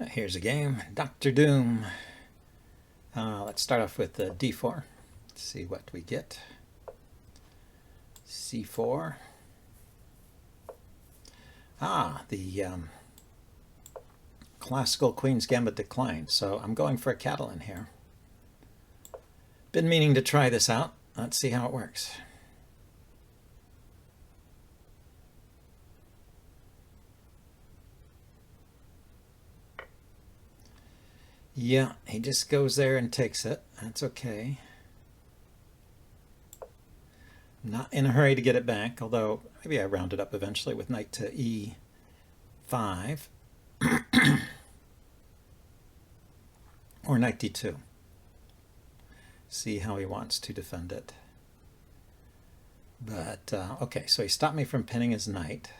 Here's a game, Dr. Doom. Let's start off with d4. Let's see what we get. c4. The classical Queen's Gambit declined, so I'm going for a Catalan here. Been meaning to try this out. Let's see how it works. Yeah, he just goes there and takes it. That's okay. I'm not in a hurry to get it back, although maybe I round it up eventually with knight to e5 or knight d2. See how he wants to defend it. But, okay, so he stopped me from pinning his knight.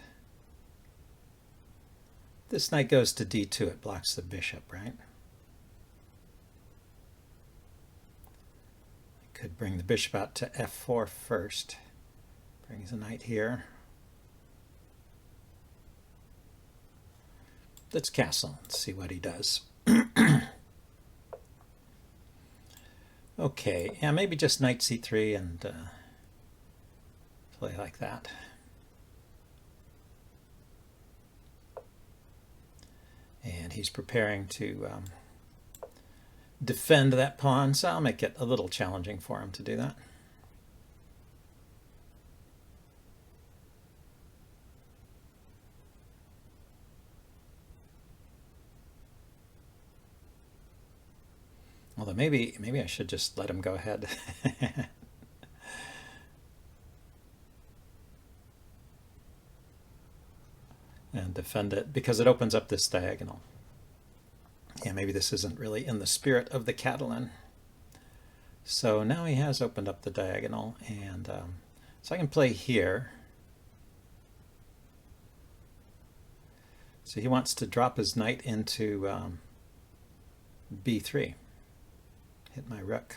This knight goes to d2, it blocks the bishop, right? I could bring the bishop out to f4 first. Brings a knight here. Let's castle. Let's see what he does. Okay, yeah, maybe just knight c3 and play like that. And he's preparing to defend that pawn, so I'll make it a little challenging for him to do that. Although maybe I should just let him go ahead. And defend it, because it opens up this diagonal. Yeah, maybe this isn't really in the spirit of the Catalan. So now he has opened up the diagonal, and so I can play here. So he wants to drop his knight into b3. Hit my rook.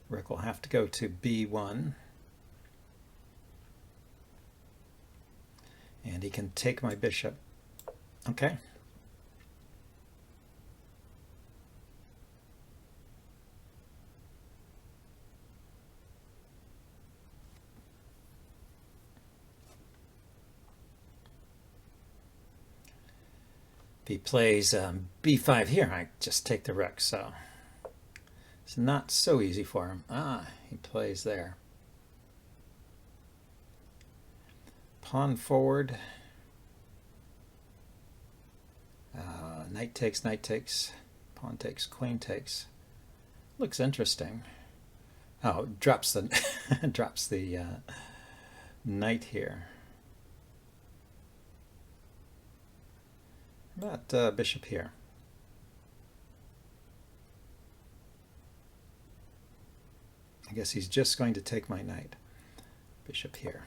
Rook will have to go to b1. And he can take my bishop. Okay. If he plays b5 here, I just take the rook, so it's not so easy for him. He plays there. Pawn forward. Knight takes, pawn takes, queen takes. Looks interesting. Oh, drops the drops the knight here. But bishop here. I guess he's just going to take my knight. Bishop here.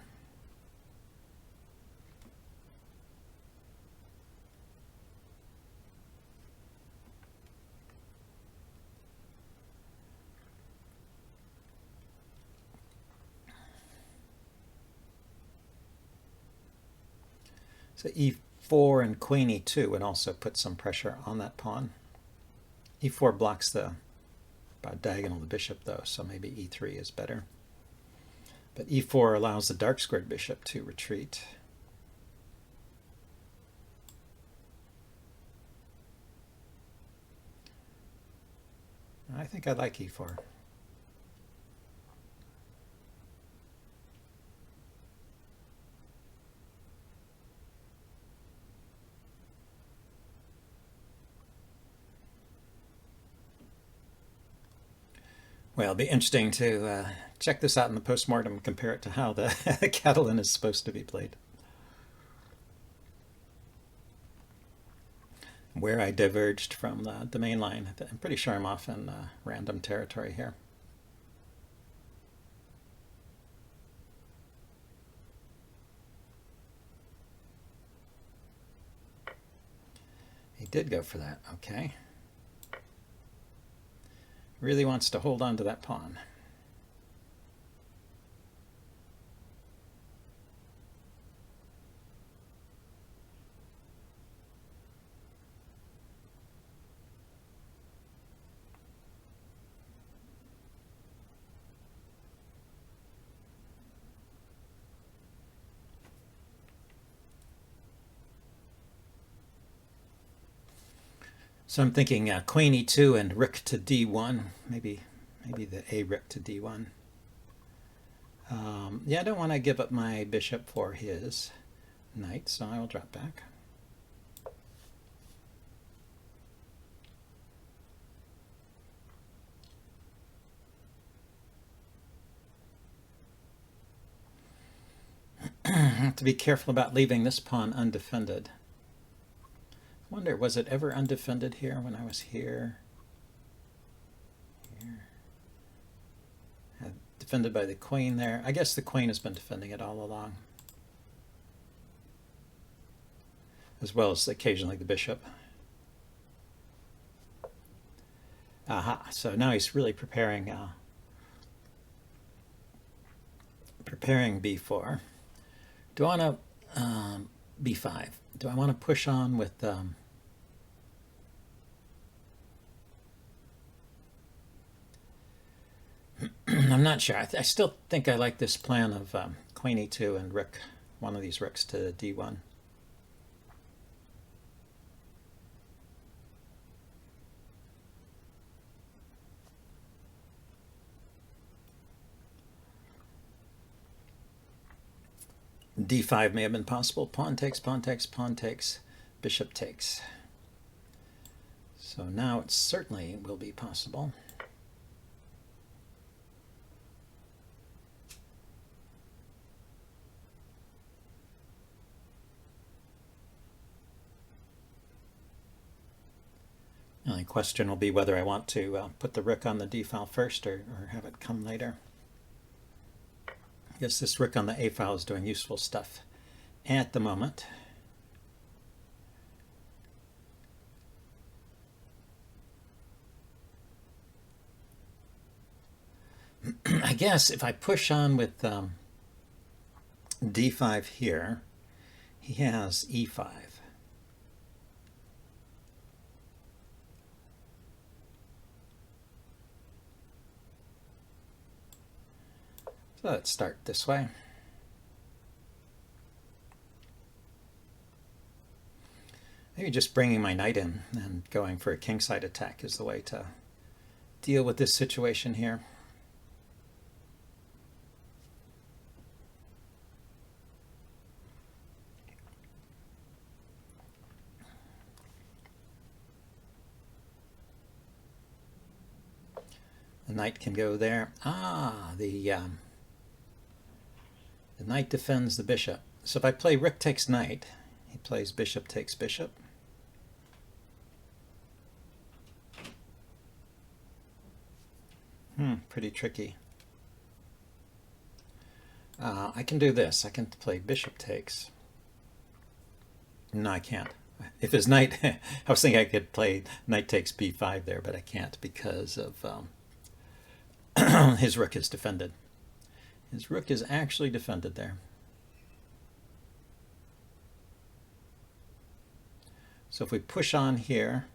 So e4 and queen e2 would also put some pressure on that pawn. e4 blocks the diagonal of the bishop, though, so maybe e3 is better. But e4 allows the dark squared bishop to retreat. I think I like e4. Well, it'll be interesting to check this out in the postmortem and compare it to how the Catalan is supposed to be played. Where I diverged from the main line. I'm pretty sure I'm off in random territory here. He did go for that, okay. Really wants to hold on to that pawn. So I'm thinking queen e2 and rook to d1. Maybe the a rook to d1. Yeah, I don't want to give up my bishop for his knight, so I will drop back. I have to be careful about leaving this pawn undefended. I wonder, was it ever undefended here when I was here? Defended by the queen there. I guess the queen has been defending it all along, as well as occasionally the bishop. Aha, so now he's really preparing b4. Do I want to b5? Do I want to push on with I'm not sure. I still think I like this plan of queen e2 and rook, one of these rooks to d1. d5 may have been possible. Pawn takes, pawn takes, pawn takes, bishop takes. So now it certainly will be possible. The only question will be whether I want to put the rook on the d file first or have it come later. I guess this rook on the a file is doing useful stuff at the moment. I guess if I push on with d5 here, he has e5. So let's start this way. Maybe just bringing my knight in and going for a kingside attack is the way to deal with this situation here. The knight can go there. The knight defends the bishop. So if I play rook takes knight, he plays bishop takes bishop. Pretty tricky. I can do this. I can play bishop takes. No, I can't. If his knight, I was thinking I could play knight takes b5 there, but I can't because of his rook is defended. His rook is actually defended there. So if we push on here,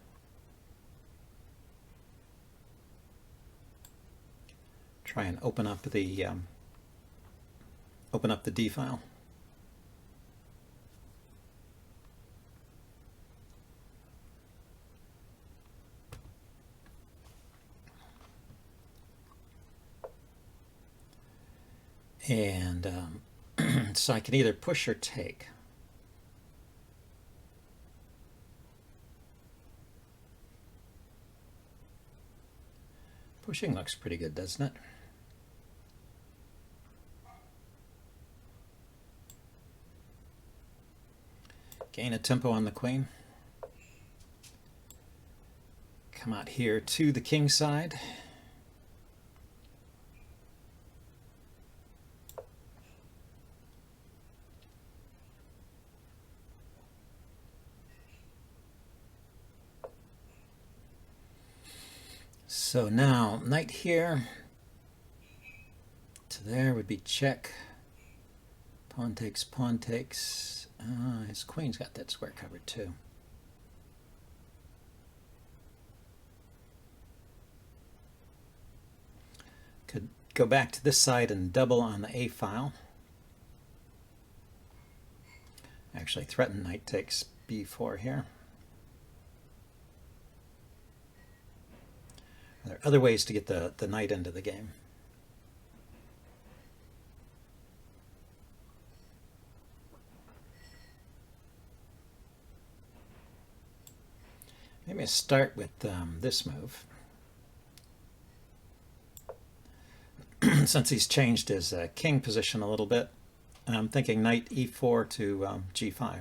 try and open up the d file. And so I can either push or take. Pushing looks pretty good, doesn't it? Gain a tempo on the queen. Come out here to the king side. So now, knight here to there would be check. Pawn takes, pawn takes. His queen's got that square covered too. Could go back to this side and double on the a file. Actually threaten knight takes b4 here. There are other ways to get the knight into the game. Maybe I start with this move. Since he's changed his king position a little bit, I'm thinking knight e4 to g5.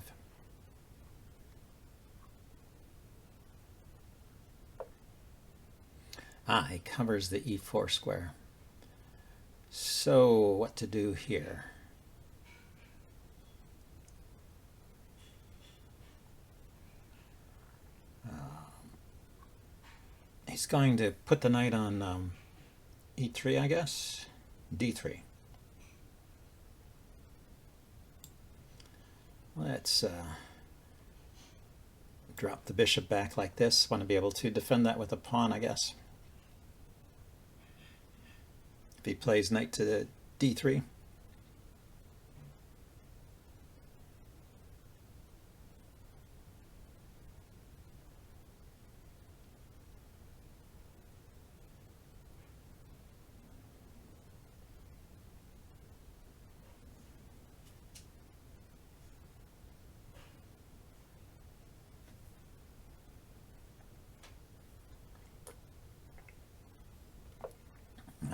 Ah, he covers the e4 square. So what to do here? He's going to put the knight on e3, I guess. d3. Let's drop the bishop back like this. Want to be able to defend that with a pawn, I guess. If he plays knight to d3.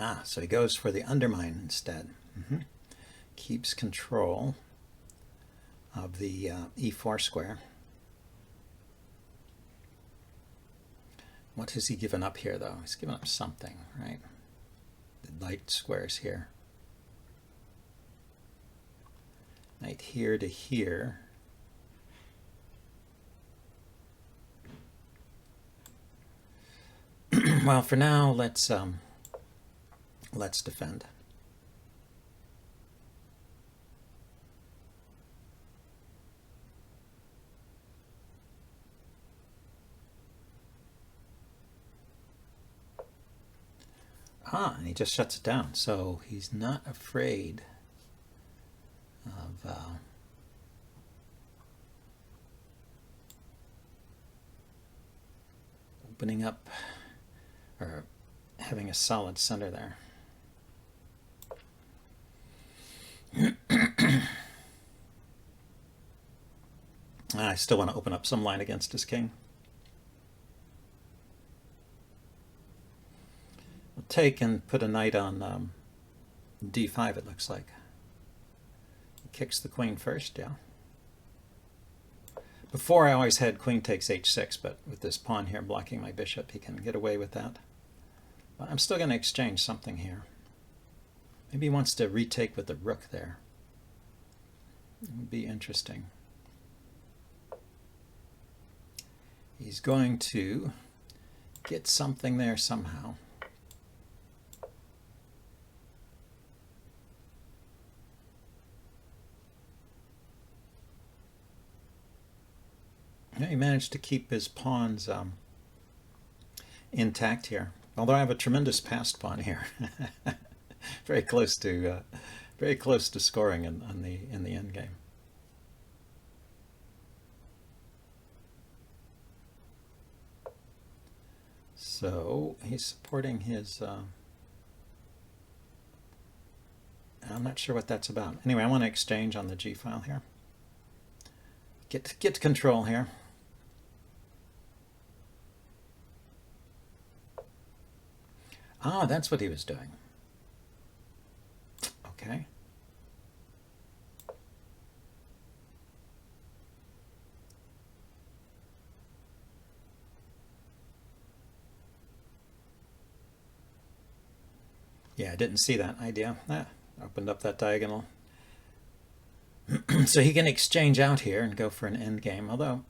Ah, so he goes for the undermine instead. Keeps control of the e4 square. What has he given up here, though? He's given up something, right? The light squares here. Knight here to here. Well, for now, let's defend. Ah, and he just shuts it down. So he's not afraid of opening up or having a solid center there. I still want to open up some line against his king. We'll take and put a knight on d5, it looks like. He kicks the queen first, yeah. Before I always had queen takes h6, but with this pawn here blocking my bishop, he can get away with that. But I'm still going to exchange something here. Maybe he wants to retake with the rook there. It would be interesting. He's going to get something there somehow. Yeah, he managed to keep his pawns intact here. Although I have a tremendous passed pawn here, very close to scoring in the end game. So he's supporting his. I'm not sure what that's about. Anyway, I want to exchange on the G file here. Get control here. Ah, that's what he was doing. Okay. Yeah, I didn't see that idea. Opened up that diagonal. So he can exchange out here and go for an endgame, although,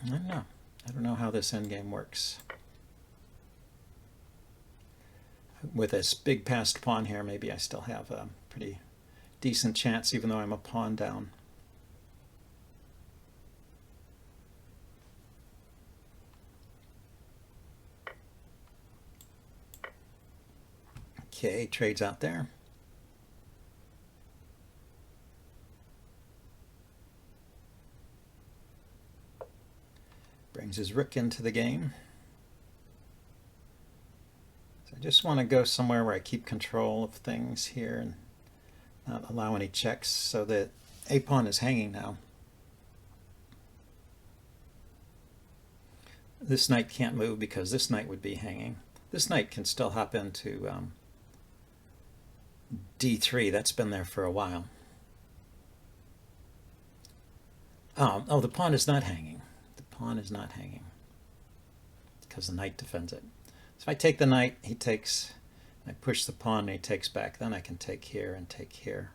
I don't know. I don't know how this endgame works. With this big passed pawn here, maybe I still have a pretty decent chance, even though I'm a pawn down. Okay, trades out there. Brings his rook into the game. I just want to go somewhere where I keep control of things here and not allow any checks, so that a pawn is hanging now. This knight can't move because this knight would be hanging. This knight can still hop into d3. That's been there for a while. Oh, the pawn is not hanging. The pawn is not hanging because the knight defends it. So if I take the knight, he takes, I push the pawn and he takes back, then I can take here and take here.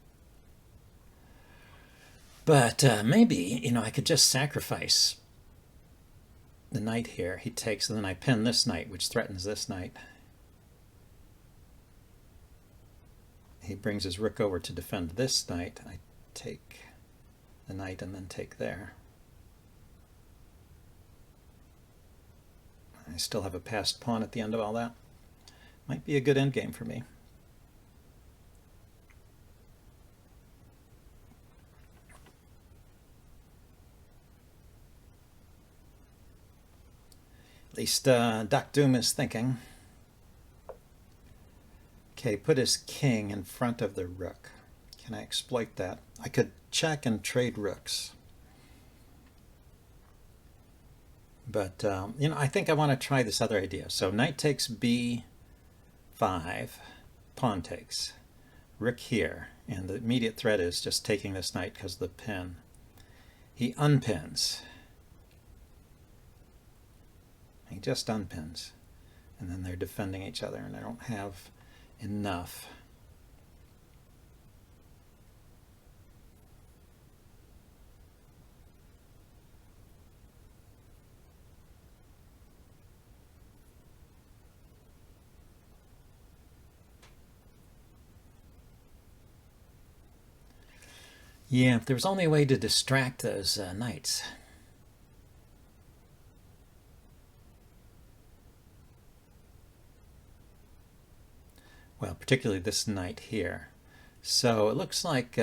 But maybe, I could just sacrifice the knight here. He takes, and then I pin this knight, which threatens this knight. He brings his rook over to defend this knight. I take the knight and then take there. I still have a passed pawn at the end of all that. Might be a good endgame for me. At least Doc Doom is thinking. Okay, put his king in front of the rook. Can I exploit that? I could check and trade rooks. But, I think I want to try this other idea. So knight takes b5, pawn takes, rook here, and the immediate threat is just taking this knight because of the pin. He unpins. He just unpins. And then they're defending each other, and I don't have enough. Yeah, if there was only a way to distract those knights. Well, particularly this knight here. So it looks like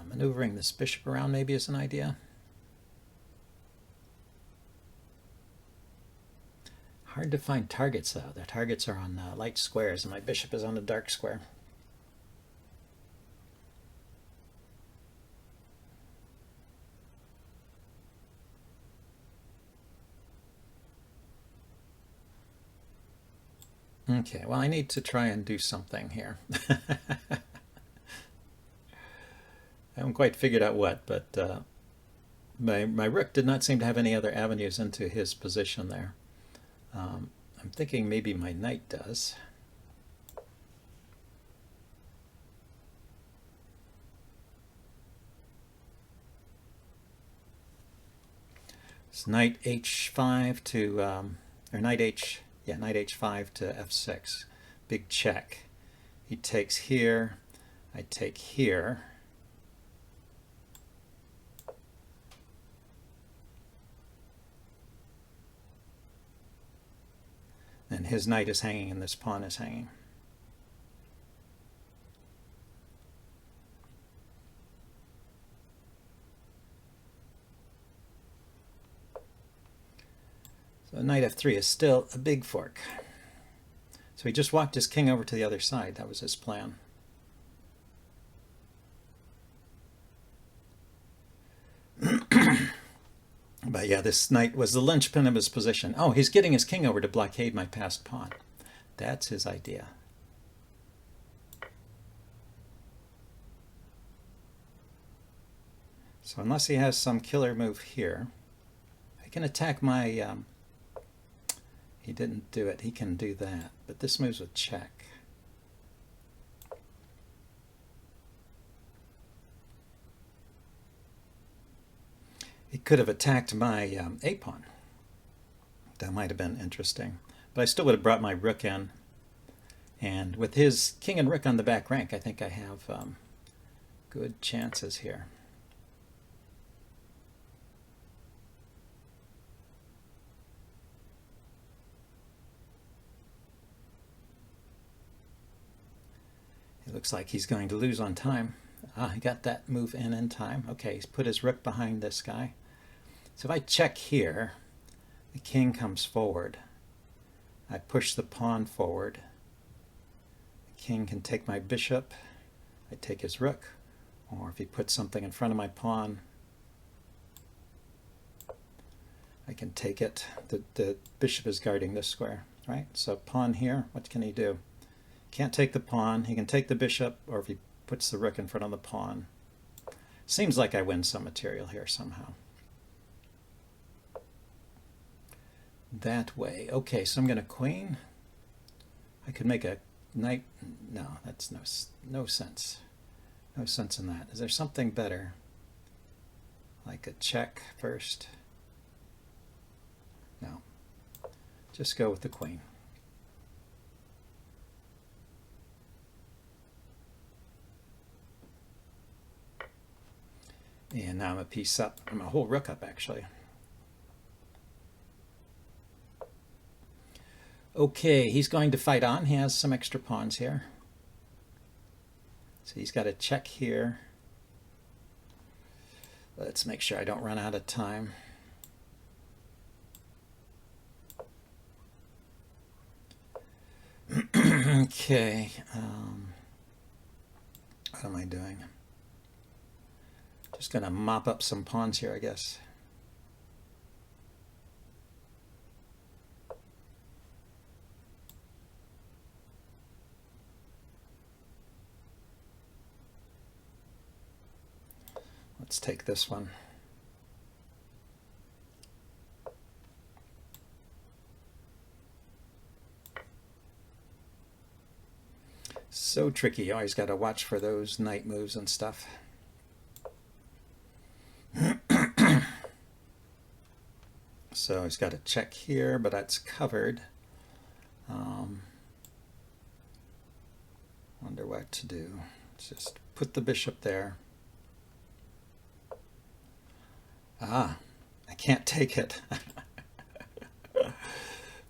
maneuvering this bishop around maybe is an idea. Hard to find targets, though. The targets are on light squares, and my bishop is on a dark square. Okay, well, I need to try and do something here. I haven't quite figured out what, but my rook did not seem to have any other avenues into his position there. I'm thinking maybe my knight does. It's knight h5 to, or knight h5 to f6. Big check. He takes here, I take here. And his knight is hanging and this pawn is hanging. So knight f3 is still a big fork. So he just walked his king over to the other side. That was his plan. But yeah, this knight was the linchpin of his position. Oh, he's getting his king over to blockade my passed pawn. That's his idea. So unless he has some killer move here, I can attack my... he didn't do it. He can do that. But this moves with check. He could have attacked my a-pawn. That might have been interesting. But I still would have brought my rook in. And with his king and rook on the back rank, I think I have good chances here. It looks like he's going to lose on time. Ah, he got that move in time. Okay, he's put his rook behind this guy. So if I check here, The king comes forward. I push the pawn forward. The king can take my bishop. I take his rook. Or if he puts something in front of my pawn, I can take it. The bishop is guarding this square, right? So pawn here, what can he do? Can't take the pawn. He can take the bishop, or if he puts the rook in front of the pawn. Seems like I win some material here somehow. That way. Okay, so I'm going to queen. I could make a knight. No, that's no sense. No sense in that. Is there something better? Like a check first? No. Just go with the queen. And now I'm a piece up. I'm a whole rook up, actually. Okay, he's going to fight on. He has some extra pawns here. So he's got a check here. Let's make sure I don't run out of time. Okay. What am I doing? Just going to mop up some pawns here, I guess. Let's take this one. So tricky. You always got to watch for those knight moves and stuff. So he's got a check here, but that's covered. Wonder what to do. Let's just put the bishop there. Ah, I can't take it.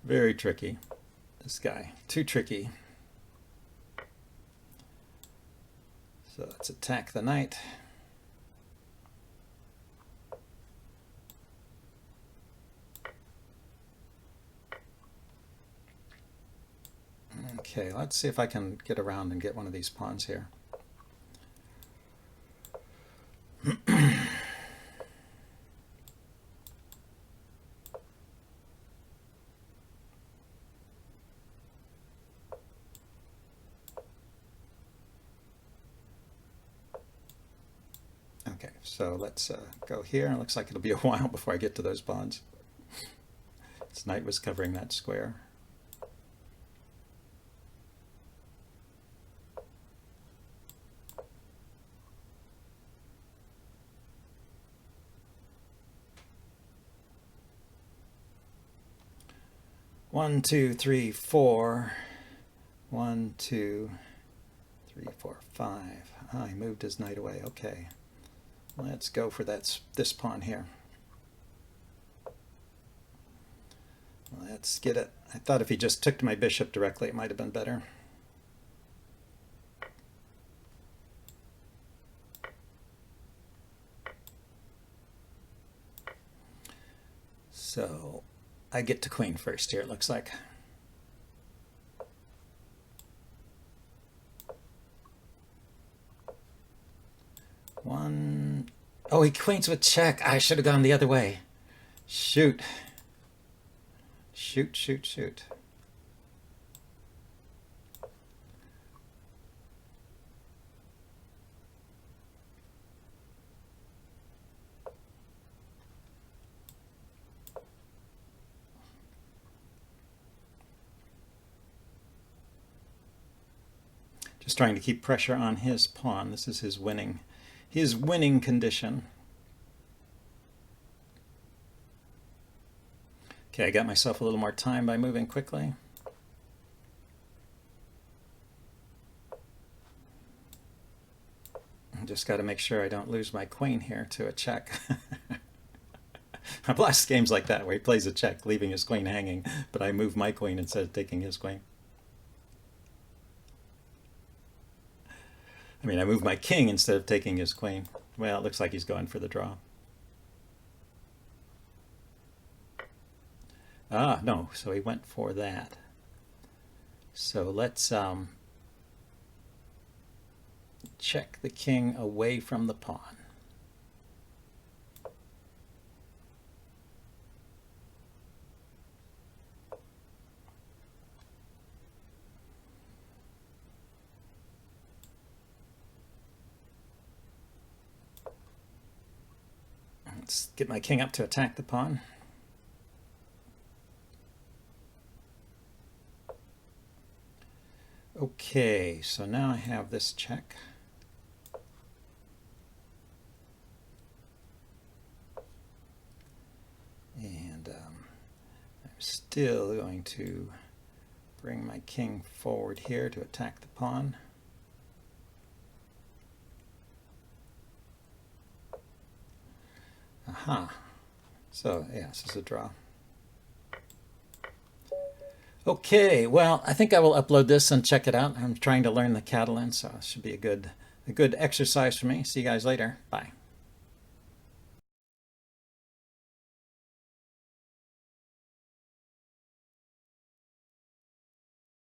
Very tricky. This guy, too tricky. So let's attack the knight. Okay, let's see if I can get around and get one of these pawns here. Okay, so let's go here. It looks like it'll be a while before I get to those pawns. This knight was covering that square. One, two, three, four. 1, 2, 3, 4, 5. Ah, he moved his knight away. Okay. Let's go for this pawn here. Let's get it. I thought if he just took to my bishop directly, it might have been better. So I get to queen first here, it looks like. One. Oh, he queens with check. I should have gone the other way. Shoot. Shoot, shoot, shoot. Just trying to keep pressure on his pawn. This is his winning condition. Okay, I got myself a little more time by moving quickly. I just got to make sure I don't lose my queen here to a check. I've lost games like that where he plays a check, leaving his queen hanging, but I move my queen instead of taking his queen. I mean, I move my king instead of taking his queen. Well, it looks like he's going for the draw. Ah, no, so he went for that. So let's check the king away from the pawn. Let's get my king up to attack the pawn. Okay, so now I have this check. And I'm still going to bring my king forward here to attack the pawn. Aha. So, yeah, this is a draw. Okay, well, I think I will upload this and check it out. I'm trying to learn the Catalan, so it should be a good exercise for me. See you guys later. Bye.